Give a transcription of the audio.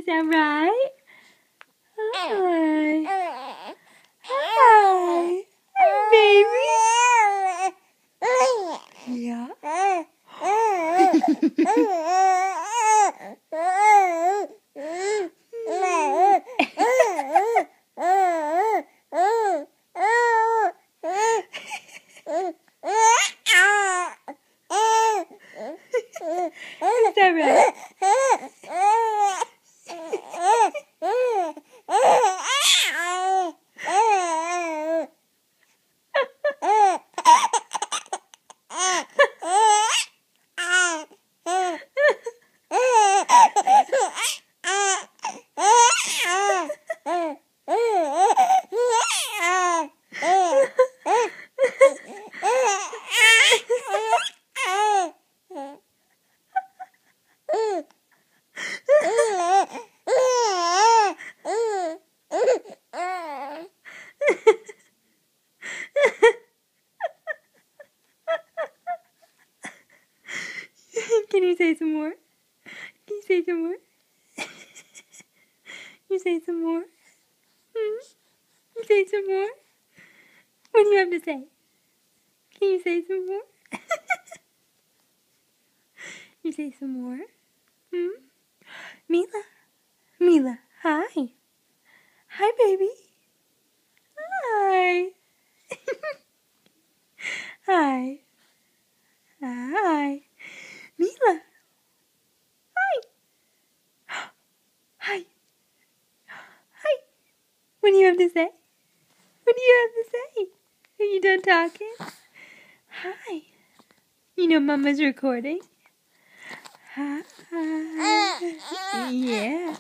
Is that right? Hi. Hi. Hi, baby. Yeah. Is that right? Can you say some more? Can you say some more? You say some more? You say some more? What do you have to say? Can you say some more? You say some more? Mila? Mila, hi. Hi, baby. Hi. Hi. Hi. Mila. Hi. Hi. Hi. What do you have to say? What do you have to say? Are you done talking? Hi. You know Mama's recording? Hi. Yeah.